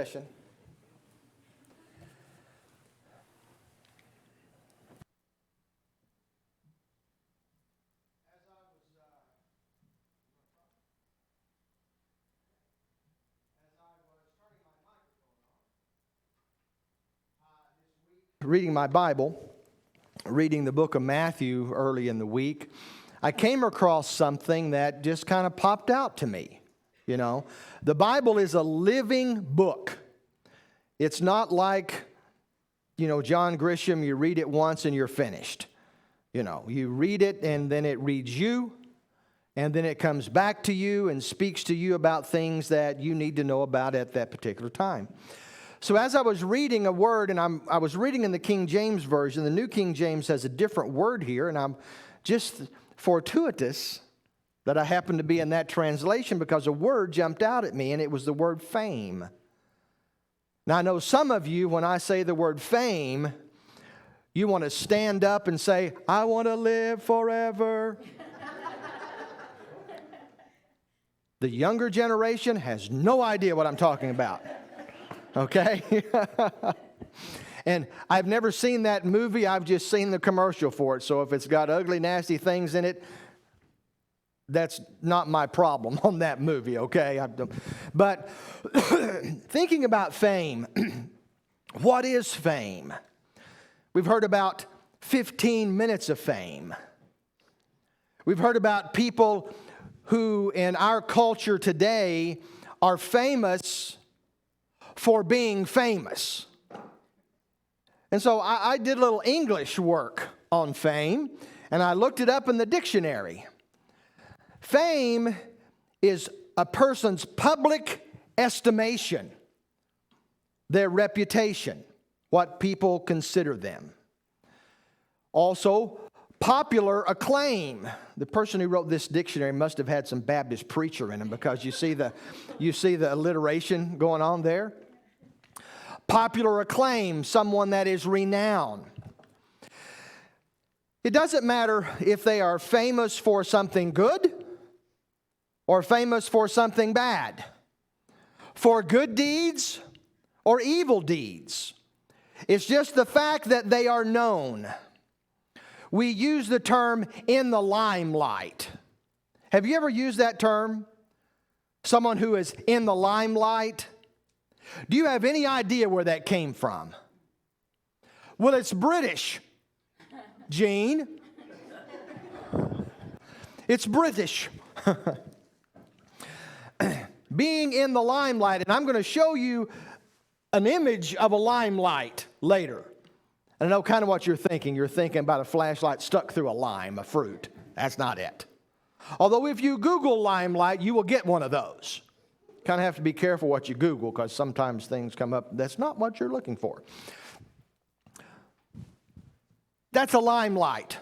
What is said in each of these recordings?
Session. Reading my Bible, reading the book of Matthew early in the week, I came across something that just kind of popped out to me. You know, the Bible is a living book. It's not like, John Grisham, you read it once and you're finished. You read it and then it reads you, and then it comes back to you and speaks to you about things that you need to know about at that particular time. So as I was reading a word, and I was reading in the King James Version, the New King James has a different word here, and I'm just fortuitous that I happened to be in that translation because a word jumped out at me, and it was the word fame. Now, I know some of you, when I say the word fame, you want to stand up and say, I want to live forever. The younger generation has no idea what I'm talking about. Okay? And I've never seen that movie. I've just seen the commercial for it. So if it's got ugly, nasty things in it, that's not my problem on that movie, okay? But thinking about fame, what is fame? We've heard about 15 minutes of fame. We've heard about people who in our culture today are famous for being famous. And so I did a little English work on fame, and I looked it up in the dictionary. Fame is a person's public estimation, their reputation, what people consider them. Also, popular acclaim. The person who wrote this dictionary must have had some Baptist preacher in him, because you see the alliteration going on there. Popular acclaim, someone that is renowned. It doesn't matter if they are famous for something good or famous for something bad, for good deeds or evil deeds. It's just the fact that they are known. We use the term in the limelight. Have you ever used that term? Someone who is in the limelight? Do you have any idea where that came from? Well, it's British, Gene. It's British. Being in the limelight, and I'm going to show you an image of a limelight later. And I know kind of what you're thinking. You're thinking about a flashlight stuck through a lime, a fruit. That's not it. Although if you Google limelight, you will get one of those. Kind of have to be careful what you Google, because sometimes things come up that's not what you're looking for. That's a limelight.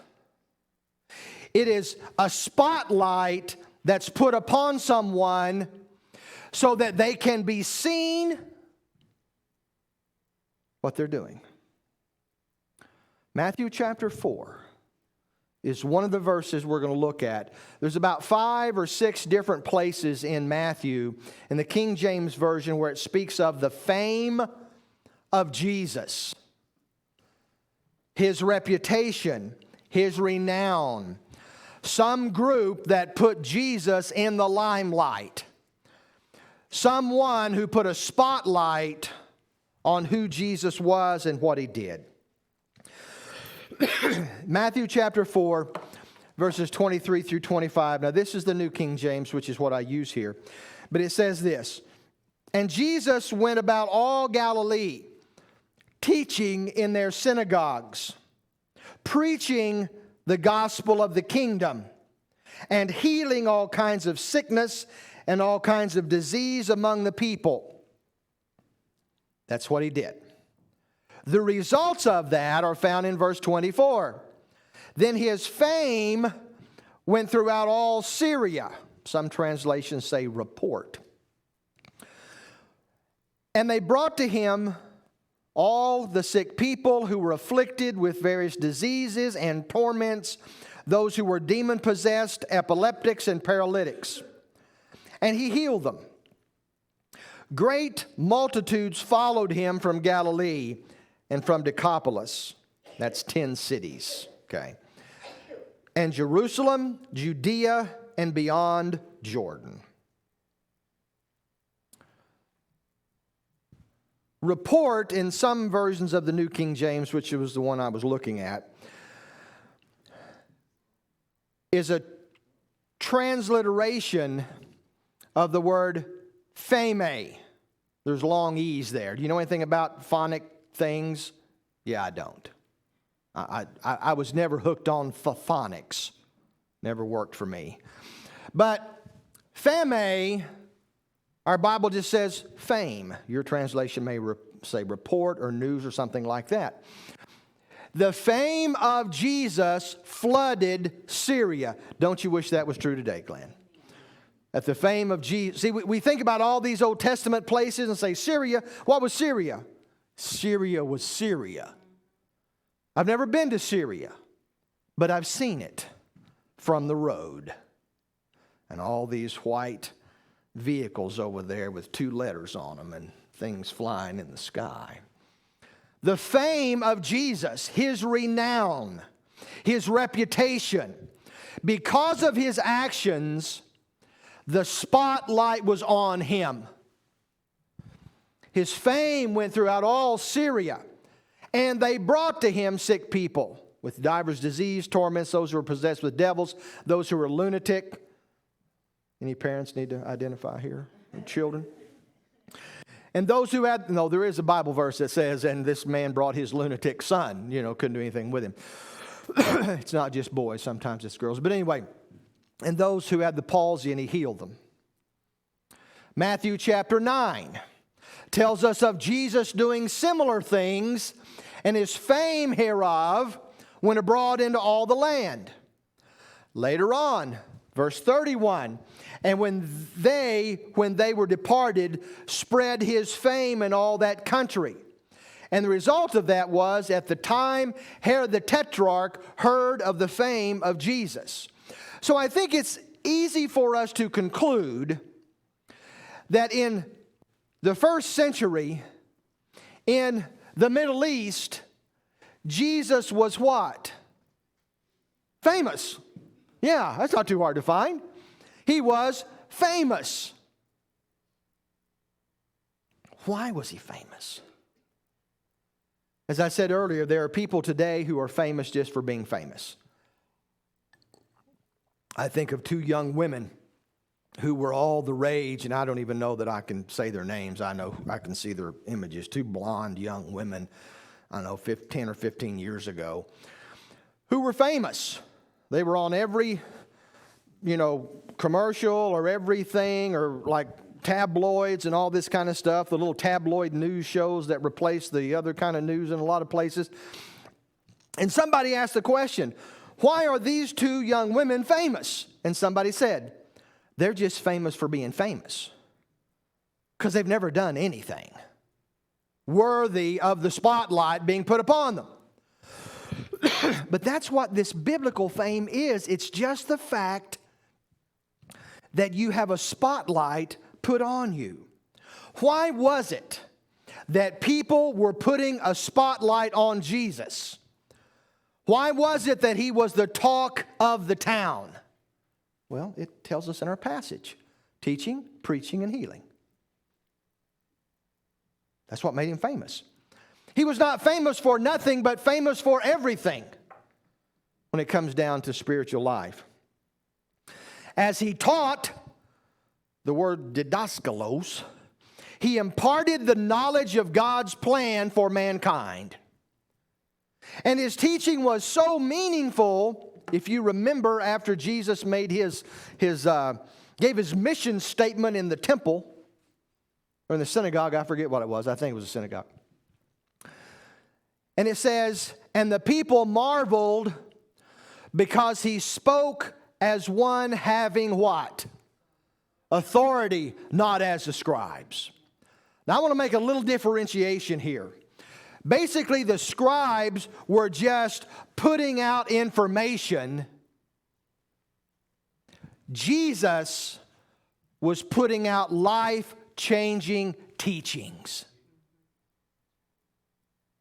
It is a spotlight that's put upon someone so that they can be seen what they're doing. Matthew chapter 4 is one of the verses we're going to look at. There's about 5 or 6 different places in Matthew, in the King James Version, where it speaks of the fame of Jesus, his reputation, his renown. Some group that put Jesus in the limelight. Someone who put a spotlight on who Jesus was and what he did. Matthew chapter 4, verses 23 through 25. Now this is the New King James, which is what I use here. But it says this: And Jesus went about all Galilee, teaching in their synagogues, preaching the gospel of the kingdom, and healing all kinds of sickness and all kinds of disease among the people. That's what he did. The results of that are found in verse 24. Then his fame went throughout all Syria. Some translations say report. And they brought to him all the sick people who were afflicted with various diseases and torments, those who were demon-possessed, epileptics, and paralytics. And he healed them. Great multitudes followed him from Galilee and from Decapolis. That's 10 cities. Okay. And Jerusalem, Judea, and beyond Jordan. Report in some versions of the New King James, which was the one I was looking at, is a transliteration of the word fame. There's long E's there. Do you know anything about phonic things? Yeah, I don't. I was never hooked on phonics. Never worked for me. But fame, our Bible just says fame. Your translation may say report or news or something like that. The fame of Jesus flooded Syria. Don't you wish that was true today, Glenn? That the fame of Jesus. See, we think about all these Old Testament places and say, Syria. What was Syria? Syria was Syria. I've never been to Syria, but I've seen it from the road. And all these white vehicles over there with 2 letters on them and things flying in the sky. The fame of Jesus, his renown, his reputation, because of his actions, the spotlight was on him. His fame went throughout all Syria, and they brought to him sick people with divers disease, torments, those who were possessed with devils, those who were lunatic. Any parents need to identify here? Children? And those who had, no, there is a Bible verse that says, and this man brought his lunatic son, couldn't do anything with him. It's not just boys, sometimes it's girls. But anyway, and those who had the palsy, and he healed them. Matthew chapter 9 tells us of Jesus doing similar things, and his fame hereof went abroad into all the land. Later on, verse 31, and when they were departed, spread his fame in all that country. And the result of that was, at the time Herod the Tetrarch heard of the fame of Jesus. So I think it's easy for us to conclude that in the first century, in the Middle East, Jesus was what? Famous. Yeah, that's not too hard to find. He was famous. Why was he famous? As I said earlier, there are people today who are famous just for being famous. I think of 2 young women who were all the rage, and I don't even know that I can say their names. I know I can see their images. 2 blonde young women, I don't know, 10 or 15 years ago, who were famous. They were on every, commercial or everything, or like tabloids and all this kind of stuff, the little tabloid news shows that replace the other kind of news in a lot of places. And somebody asked the question, why are these 2 young women famous? And somebody said, they're just famous for being famous, because they've never done anything worthy of the spotlight being put upon them. But that's what this biblical fame is. It's just the fact that you have a spotlight put on you. Why was it that people were putting a spotlight on Jesus? Why was it that he was the talk of the town? Well, it tells us in our passage. Teaching, preaching, and healing. That's what made him famous. He was not famous for nothing, but famous for everything when it comes down to spiritual life. As he taught, the word didaskalos, he imparted the knowledge of God's plan for mankind. And his teaching was so meaningful, if you remember, after Jesus made gave his mission statement in the temple, or in the synagogue, I forget what it was. I think it was a synagogue. And it says, and the people marveled because he spoke as one having what? Authority, not as the scribes. Now I want to make a little differentiation here. Basically, the scribes were just putting out information. Jesus was putting out life life-changing teachings.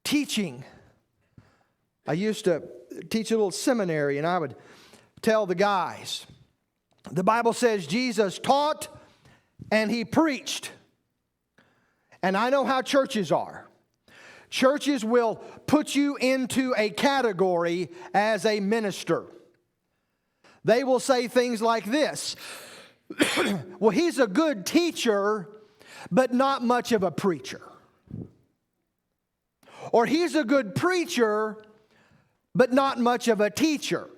Teaching. I used to teach a little seminary, and I would tell the guys, the Bible says Jesus taught and He preached. And I know how churches are. Churches will put you into a category as a minister. They will say things like this. Well, he's a good teacher, but not much of a preacher. Or he's a good preacher, but not much of a teacher.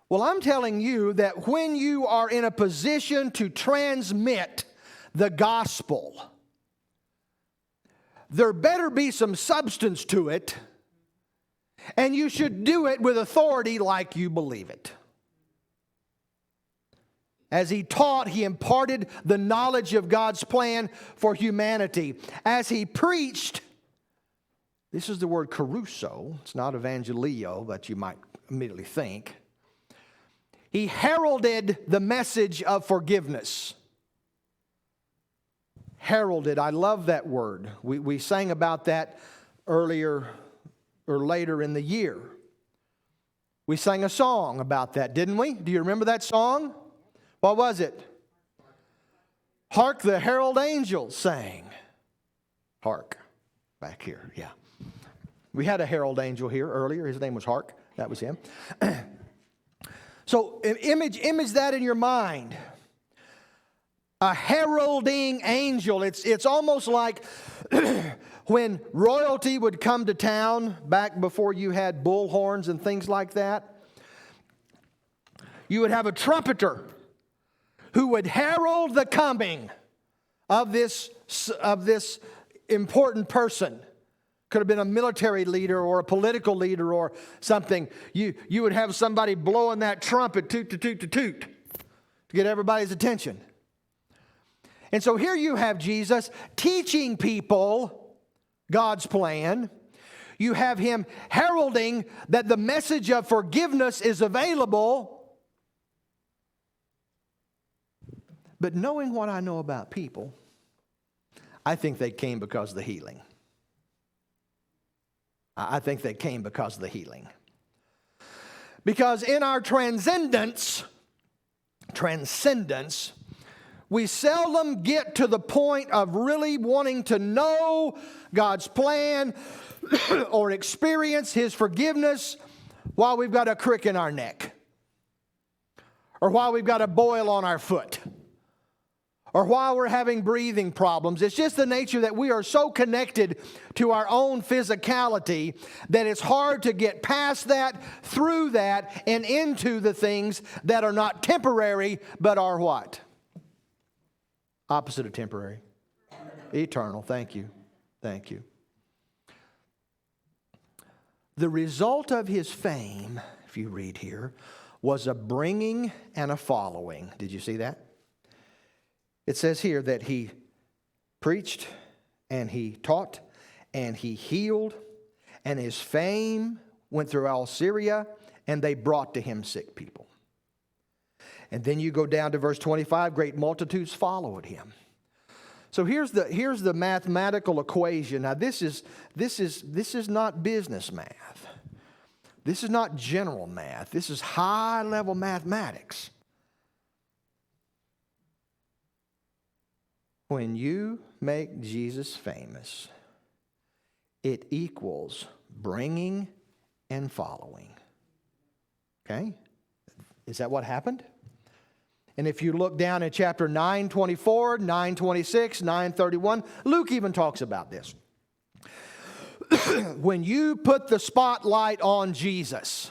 Well, I'm telling you that when you are in a position to transmit the gospel, there better be some substance to it, and you should do it with authority like you believe it. As He taught, He imparted the knowledge of God's plan for humanity. As He preached, this is the word caruso. It's not evangelio, but you might immediately think. He heralded the message of forgiveness. Heralded, I love that word. We sang about that earlier or later in the year. We sang a song about that, didn't we? Do you remember that song? What was it? Hark the herald angels sang. Hark. Back here, yeah. We had a herald angel here earlier. His name was Hark. That was him. So image that in your mind. A heralding angel. It's almost like when royalty would come to town back before you had bullhorns and things like that. You would have a trumpeter who would herald the coming of this important person. Could have been a military leader or a political leader or something. You would have somebody blowing that trumpet, toot, to toot, to toot, to get everybody's attention. And so here you have Jesus teaching people God's plan. You have Him heralding that the message of forgiveness is available. But knowing what I know about people, I think they came because of the healing. I think they came because of the healing. Because in our transcendence, we seldom get to the point of really wanting to know God's plan or experience His forgiveness while we've got a crick in our neck, or while we've got a boil on our foot, or while we're having breathing problems. It's just the nature that we are so connected to our own physicality that it's hard to get past that, through that, and into the things that are not temporary, but are what? Opposite of temporary. Eternal. Thank you. Thank you. The result of His fame, if you read here, was a bringing and a following. Did you see that? It says here that He preached and He taught and He healed, and His fame went through all Syria, and they brought to Him sick people. And then you go down to verse 25, great multitudes followed Him. So here's the mathematical equation. Now this is not business math. This is not general math. This is high-level mathematics. When you make Jesus famous, it equals bringing and following. Okay? Is that what happened? And if you look down at chapter 9:24, 9:26, 9:31, Luke even talks about this. When you put the spotlight on Jesus,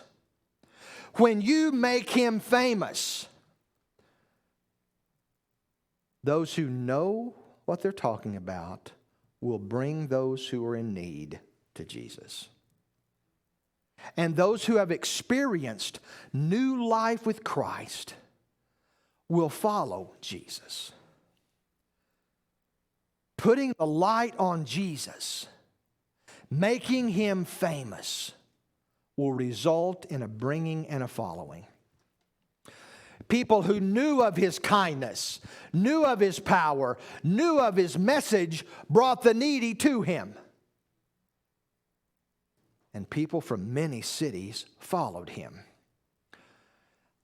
when you make Him famous, those who know what they're talking about will bring those who are in need to Jesus. And those who have experienced new life with Christ will follow Jesus. Putting the light on Jesus, making Him famous, will result in a bringing and a following. People who knew of his kindness, knew of his power, knew of his message, brought the needy to him. And people from many cities followed him.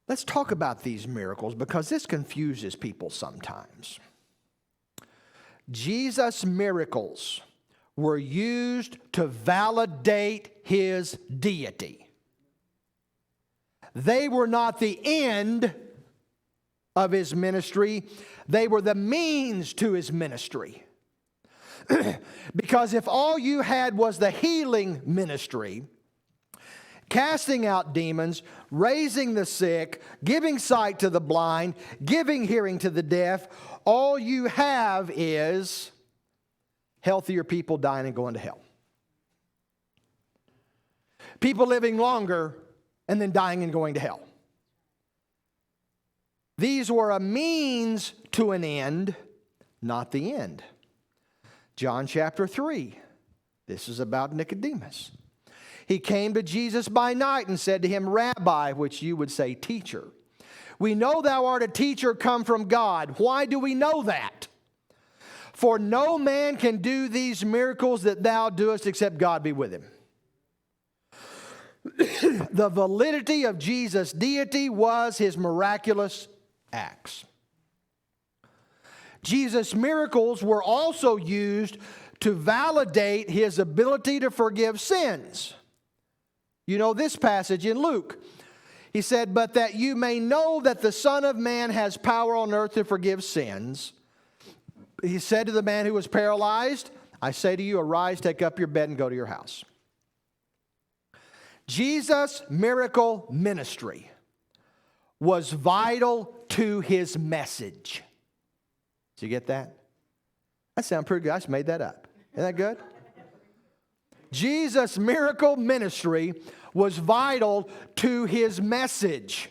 Let's talk about these miracles because this confuses people sometimes. Jesus' miracles were used to validate his deity. They were not the end of his ministry. They were the means to his ministry. Because if all you had was the healing ministry, casting out demons, raising the sick, giving sight to the blind, giving hearing to the deaf, all you have is healthier people dying and going to hell. People living longer and then dying and going to hell. These were a means to an end, not the end. John chapter 3. This is about Nicodemus. He came to Jesus by night and said to him, Rabbi, which you would say teacher, we know thou art a teacher come from God. Why do we know that? For no man can do these miracles that thou doest except God be with him. The validity of Jesus' deity was his miraculous acts. Jesus' miracles were also used to validate his ability to forgive sins. You know this passage in Luke. He said, but that you may know that the Son of Man has power on earth to forgive sins. He said to the man who was paralyzed, I say to you, arise, take up your bed and go to your house. Jesus' miracle ministry was vital to his message. Did you get that? That sounds pretty good. I just made that up. Isn't that good? Jesus' miracle ministry was vital to his message.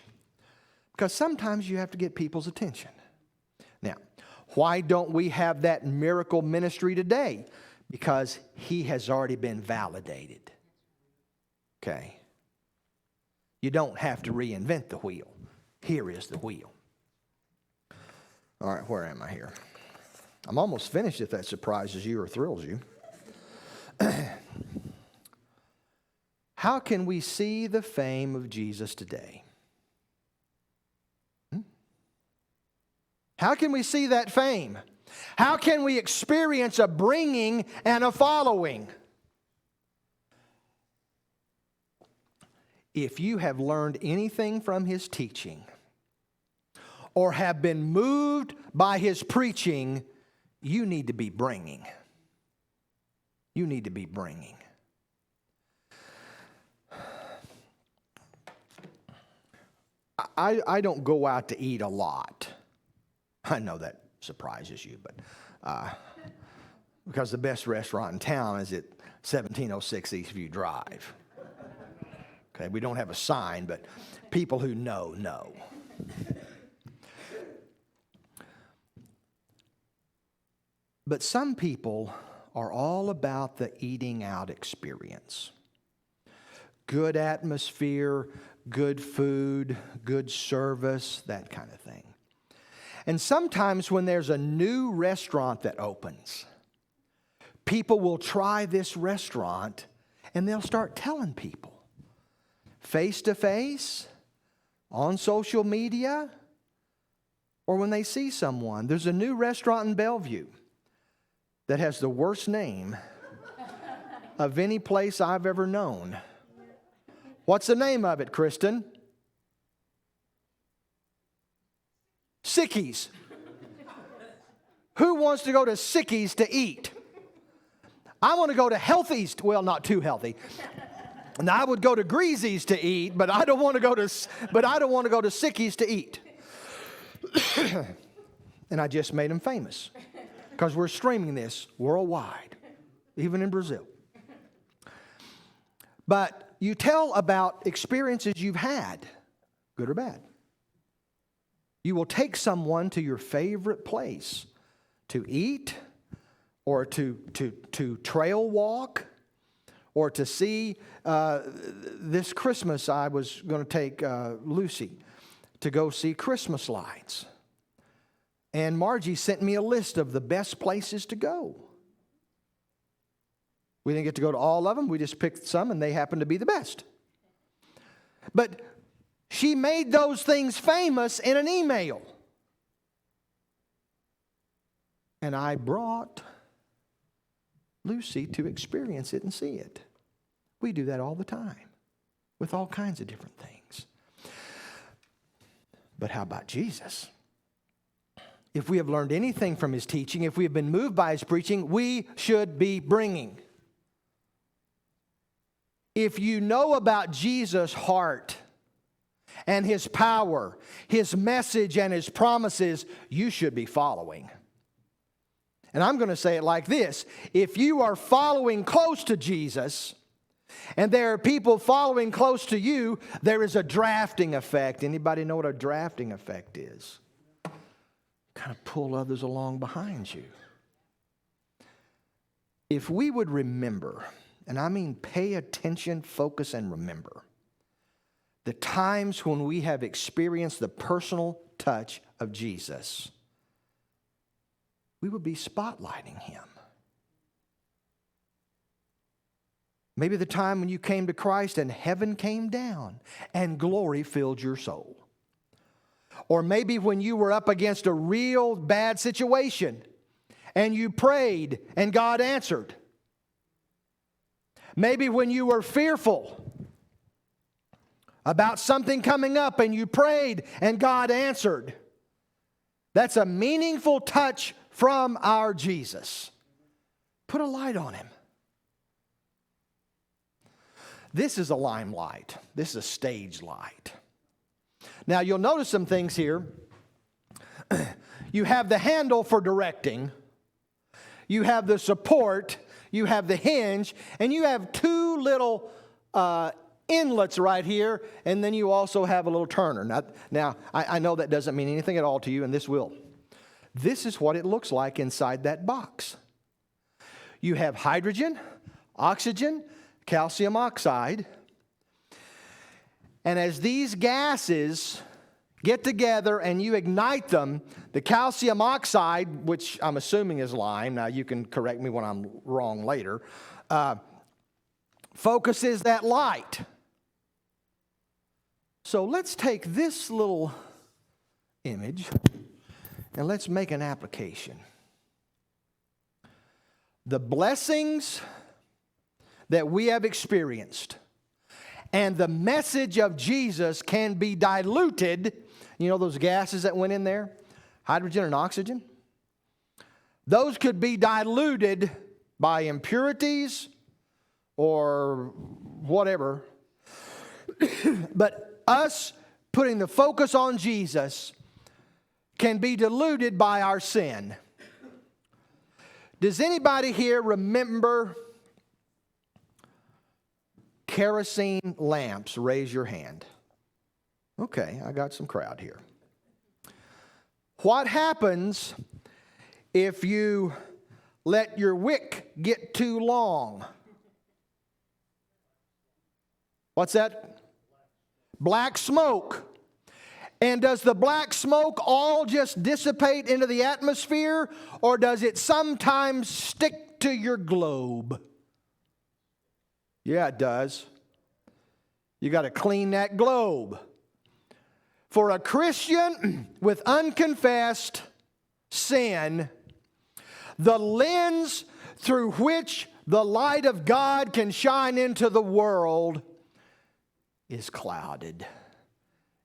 Because sometimes you have to get people's attention. Now, why don't we have that miracle ministry today? Because he has already been validated. Okay. You don't have to reinvent the wheel. Here is the wheel. All right, where am I here? I'm almost finished if that surprises you or thrills you. How can we see the fame of Jesus today? How can we see that fame? How can we experience a bringing and a following? If you have learned anything from his teaching or have been moved by his preaching, you need to be bringing. You need to be bringing. I don't go out to eat a lot. I know that surprises you, but because the best restaurant in town is at 1706 Eastview Drive. Okay, we don't have a sign, but people who know. But some people are all about the eating out experience. Good atmosphere, good food, good service, that kind of thing. And sometimes when there's a new restaurant that opens, people will try this restaurant and they'll start telling people, face to face, on social media, or when they see someone. There's a new restaurant in Bellevue that has the worst name of any place I've ever known. What's the name of it, Kristen? Sickies. Who wants to go to Sickies to eat? I want to go to Healthies. Well, not too healthy. And I would go to Greasy's to eat, but I don't want to go to Sickies to eat. And I just made them famous because we're streaming this worldwide, even in Brazil. But you tell about experiences you've had, good or bad. You will take someone to your favorite place to eat or to trail walk or to see. This Christmas I was going to take Lucy to go see Christmas lights. And Margie sent me a list of the best places to go. We didn't get to go to all of them. We just picked some, and they happened to be the best. But she made those things famous in an email. And I brought Lucy to experience it and see it. We do that all the time with all kinds of different things. But how about Jesus? If we have learned anything from his teaching, if we have been moved by his preaching, we should be bringing. If you know about Jesus' heart and his power, his message and his promises, you should be following. And I'm going to say it like this. If you are following close to Jesus, and there are people following close to you, there is a drafting effect. Anybody know what a drafting effect is? Kind of pull others along behind you. If we would remember, and I mean pay attention, focus, and remember, the times when we have experienced the personal touch of Jesus, we would be spotlighting him. Maybe the time when you came to Christ and heaven came down and glory filled your soul. Or maybe when you were up against a real bad situation and you prayed and God answered. Maybe when you were fearful about something coming up and you prayed and God answered. That's a meaningful touch from our Jesus. Put a light on him. This is a limelight. This is a stage light. Now you'll notice some things here. You have the handle for directing. You have the support. You have the hinge. And you have two little inlets right here. And then you also have a little turner. Now I know that doesn't mean anything at all to you, and this will. This is what it looks like inside that box. You have hydrogen, oxygen, calcium oxide. And as these gases get together and you ignite them, the calcium oxide, which I'm assuming is lime, now you can correct me when I'm wrong later, focuses that light. So let's take this little image and let's make an application. The blessings that we have experienced and the message of Jesus can be diluted. You know those gases that went in there? Hydrogen and oxygen? Those could be diluted by impurities or whatever. But us putting the focus on Jesus can be diluted by our sin. Does anybody here remember kerosene lamps? Raise your hand. Okay, I got some crowd here. What happens if you let your wick get too long? What's that? Black smoke. And does the black smoke all just dissipate into the atmosphere, or does it sometimes stick to your globe? Yeah, it does. You got to clean that globe. For a Christian with unconfessed sin, the lens through which the light of God can shine into the world is clouded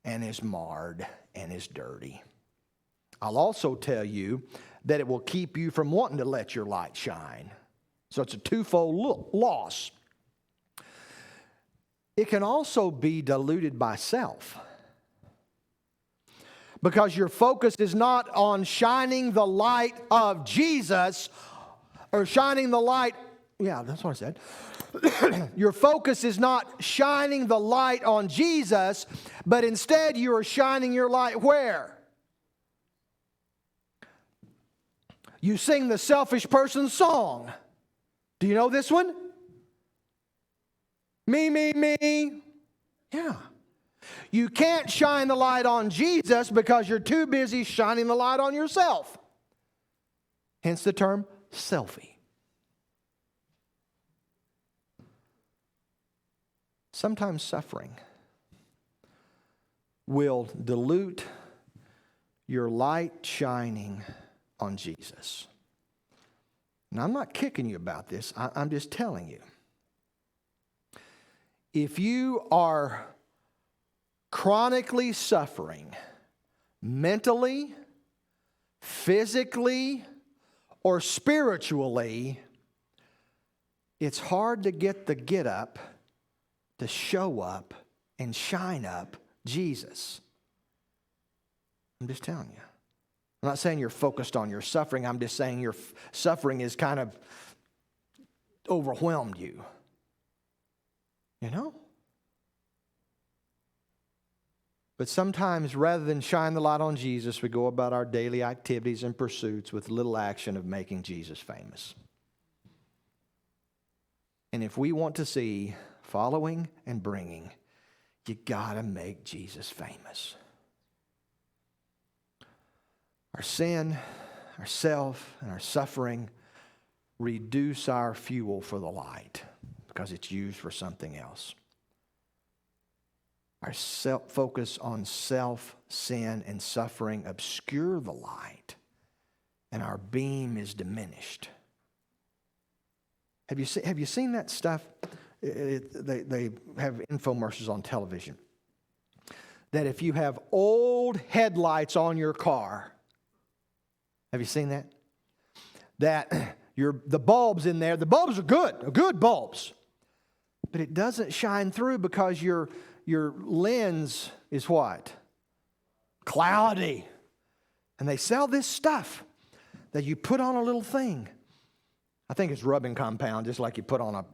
and is marred and is dirty. I'll also tell you that it will keep you from wanting to let your light shine. So it's a twofold loss. It can also be diluted by self. Because your focus is not on shining the light of Jesus or shining the light, yeah, that's what I said. Your focus is not shining the light on Jesus, but instead you are shining your light where? You sing the selfish person song. Do you know this one? Me, me, me. Yeah. You can't shine the light on Jesus because you're too busy shining the light on yourself. Hence the term selfie. Sometimes suffering will dilute your light shining on Jesus. Now, I'm not kicking you about this. I'm just telling you. If you are chronically suffering mentally, physically, or spiritually, it's hard to get up, to show up, and shine up Jesus. I'm just telling you. I'm not saying you're focused on your suffering. I'm just saying your suffering is kind of overwhelmed you. You know? But sometimes, rather than shine the light on Jesus, we go about our daily activities and pursuits with little action of making Jesus famous. And if we want to see following and bringing, you gotta make Jesus famous. Our sin, our self, and our suffering reduce our fuel for the light because it's used for something else. Our focus on self, sin, and suffering obscure the light, and our beam is diminished. Have you seen that stuff? They have infomercials on television that if you have old headlights on your car, have you seen that? That the bulbs in there, the bulbs are good bulbs, but it doesn't shine through because your lens is what? Cloudy. And they sell this stuff that you put on a little thing. I think it's rubbing compound, just like you put on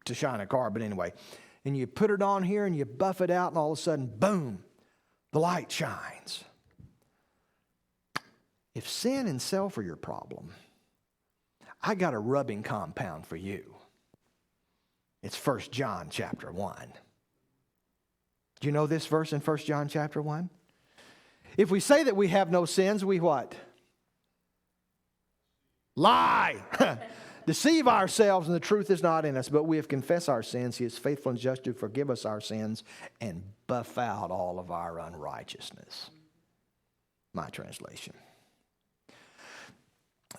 to shine a car, but anyway. And you put it on here and you buff it out and all of a sudden, boom, the light shines. If sin and self are your problem, I got a rubbing compound for you. It's 1 John chapter 1. Do you know this verse in 1 John chapter 1? If we say that we have no sins, we what? Lie. Deceive ourselves, and the truth is not in us. But we have confessed our sins. He is faithful and just to forgive us our sins and buff out all of our unrighteousness. My translation.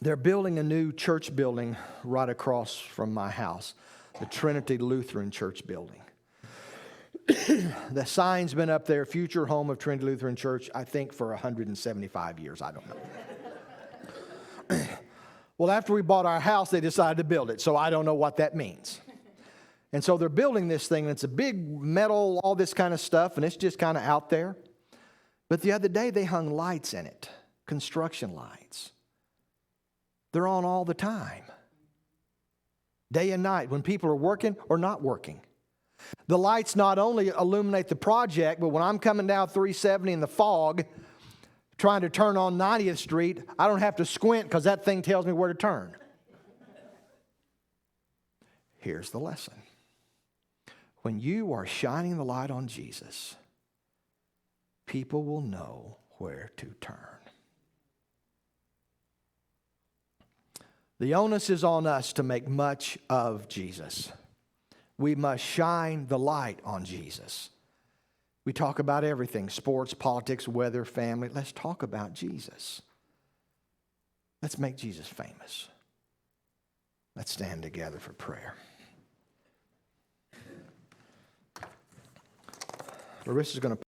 They're building a new church building right across from my house, the Trinity Lutheran Church building. The sign's been up there, future home of Trinity Lutheran Church, I think for 175 years. I don't know. Well, after we bought our house, they decided to build it, so I don't know what that means. And so they're building this thing, and it's a big metal, all this kind of stuff, and it's just kind of out there. But the other day, they hung lights in it, construction lights. They're on all the time, day and night, when people are working or not working. The lights not only illuminate the project, but when I'm coming down 370 in the fog, trying to turn on 90th Street, I don't have to squint because that thing tells me where to turn. Here's the lesson. When you are shining the light on Jesus, people will know where to turn. The onus is on us to make much of Jesus. We must shine the light on Jesus. We talk about everything, sports, politics, weather, family. Let's talk about Jesus. Let's make Jesus famous. Let's stand together for prayer. Larissa's going to